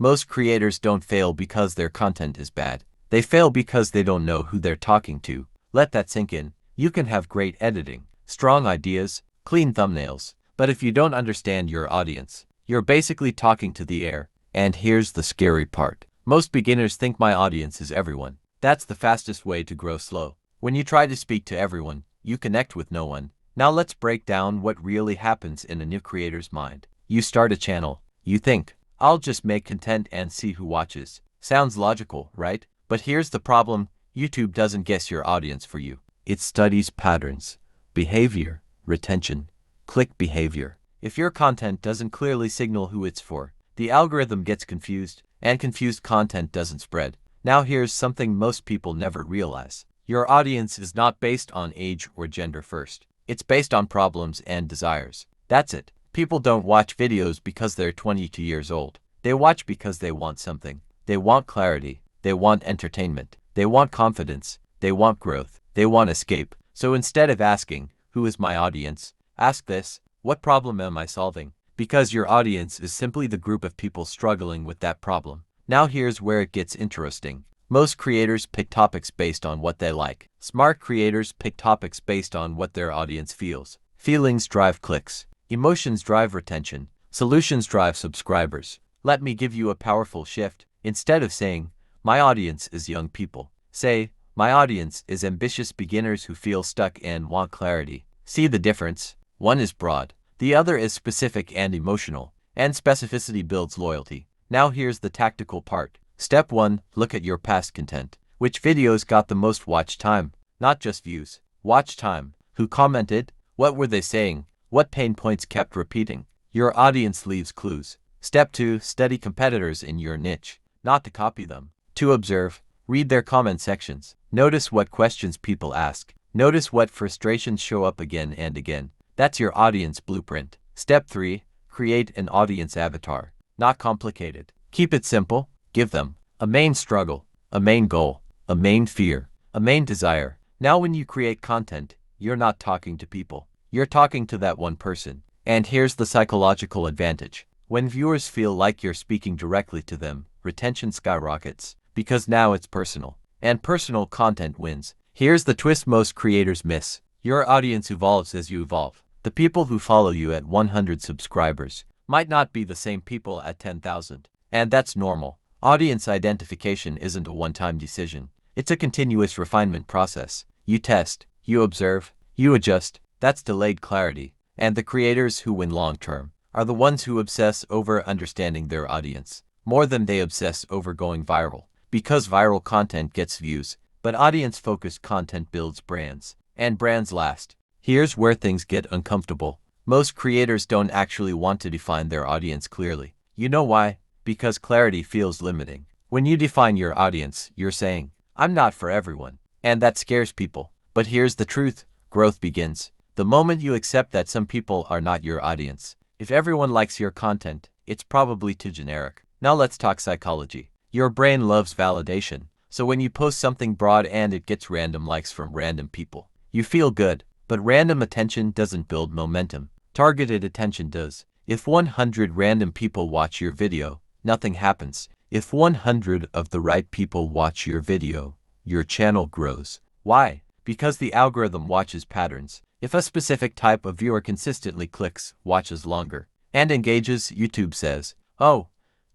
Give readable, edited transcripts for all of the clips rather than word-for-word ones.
Most creators don't fail because their content is bad. They fail because they don't know who they're talking to. Let that sink in. You can have great editing, strong ideas, clean thumbnails, but if you don't understand your audience, you're basically talking to the air. And here's the scary part. Most beginners think my audience is everyone. That's the fastest way to grow slow. When you try to speak to everyone, you connect with no one. Now let's break down what really happens in a new creator's mind. You start a channel. You think, I'll just make content and see who watches. Sounds logical, right? But here's the problem. YouTube doesn't guess your audience for you. It studies patterns, behavior, retention, click behavior. If your content doesn't clearly signal who it's for, the algorithm gets confused, and confused content doesn't spread. Now here's something most people never realize. Your audience is not based on age or gender first. It's based on problems and desires. That's it. People don't watch videos because they're 22 years old. They watch because they want something. They want clarity. They want entertainment. They want confidence. They want growth. They want escape. So instead of asking, who is my audience? Ask this, what problem am I solving? Because your audience is simply the group of people struggling with that problem. Now here's where it gets interesting. Most creators pick topics based on what they like. Smart creators pick topics based on what their audience feels. Feelings drive clicks. Emotions drive retention. Solutions drive subscribers. Let me give you a powerful shift. Instead of saying, my audience is young people, say, my audience is ambitious beginners who feel stuck and want clarity. See the difference? One is broad. The other is specific and emotional. And specificity builds loyalty. Now here's the tactical part. Step 1. Look at your past content. Which videos got the most watch time? Not just views. Watch time. Who commented? What were they saying? What pain points kept repeating? Your audience leaves clues. Step 2. Study competitors in your niche. Not to copy them. To observe. Read their comment sections. Notice what questions people ask. Notice what frustrations show up again and again. That's your audience blueprint. Step 3. Create an audience avatar. Not complicated. Keep it simple. Give them a main struggle, a main goal, a main fear, a main desire. Now when you create content, you're not talking to people. You're talking to that one person. And here's the psychological advantage. When viewers feel like you're speaking directly to them, retention skyrockets. Because now it's personal. And personal content wins. Here's the twist most creators miss. Your audience evolves as you evolve. The people who follow you at 100 subscribers might not be the same people at 10,000. And that's normal. Audience identification isn't a one-time decision. It's a continuous refinement process. You test, you observe, you adjust. That's delayed clarity. And the creators who win long-term are the ones who obsess over understanding their audience more than they obsess over going viral. Because viral content gets views, but audience-focused content builds brands. And brands last. Here's where things get uncomfortable. Most creators don't actually want to define their audience clearly. You know why? Because clarity feels limiting. When you define your audience, you're saying, I'm not for everyone. And that scares people. But here's the truth. Growth begins the moment you accept that some people are not your audience. If everyone likes your content, it's probably too generic. Now let's talk psychology. Your brain loves validation. So when you post something broad and it gets random likes from random people, you feel good. But random attention doesn't build momentum. Targeted attention does. If 100 random people watch your video, nothing happens. If 100 of the right people watch your video, your channel grows. Why? Because the algorithm watches patterns. If a specific type of viewer consistently clicks, watches longer, and engages, YouTube says, oh,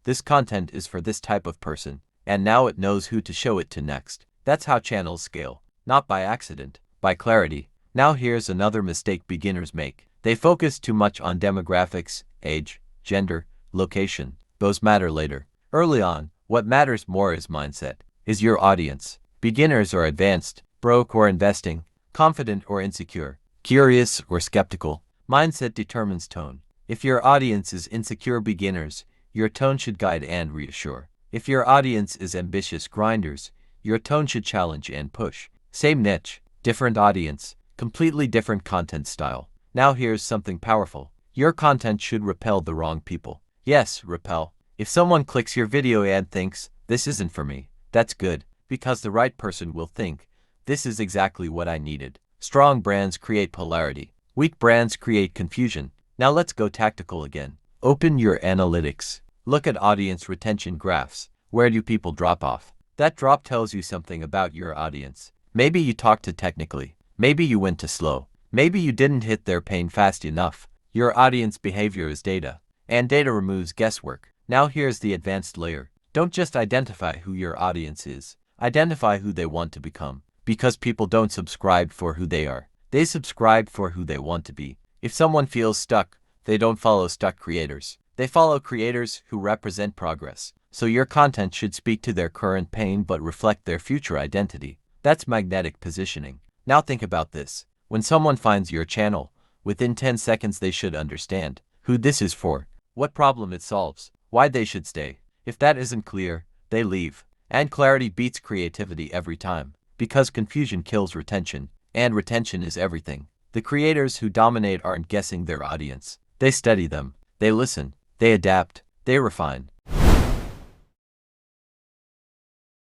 this content is for this type of person, and now it knows who to show it to next. That's how channels scale. Not by accident, by clarity. Now here's another mistake beginners make. They focus too much on demographics, age, gender, location. Those matter later. Early on, what matters more is mindset. Is your audience beginners or advanced, broke or investing, confident or insecure, curious or skeptical? Mindset determines tone. If your audience is insecure beginners, your tone should guide and reassure. If your audience is ambitious grinders, your tone should challenge and push. Same niche, different audience, completely different content style. Now here's something powerful. Your content should repel the wrong people. Yes, repel. If someone clicks your video and thinks, this isn't for me, that's good, because the right person will think, this is exactly what I needed. Strong brands create polarity. Weak brands create confusion. Now let's go tactical again. Open your analytics. Look at audience retention graphs. Where do people drop off? That drop tells you something about your audience. Maybe you talked too technically. Maybe you went too slow. Maybe you didn't hit their pain fast enough. Your audience behavior is data, and data removes guesswork. Now here's the advanced layer. Don't just identify who your audience is. Identify who they want to become. Because people don't subscribe for who they are. They subscribe for who they want to be. If someone feels stuck, they don't follow stuck creators. They follow creators who represent progress. So your content should speak to their current pain but reflect their future identity. That's magnetic positioning. Now think about this. When someone finds your channel, within 10 seconds they should understand who this is for, what problem it solves, why they should stay. If that isn't clear, they leave. And clarity beats creativity every time. Because confusion kills retention, and retention is everything. The creators who dominate aren't guessing their audience. They study them, they listen, they adapt, they refine.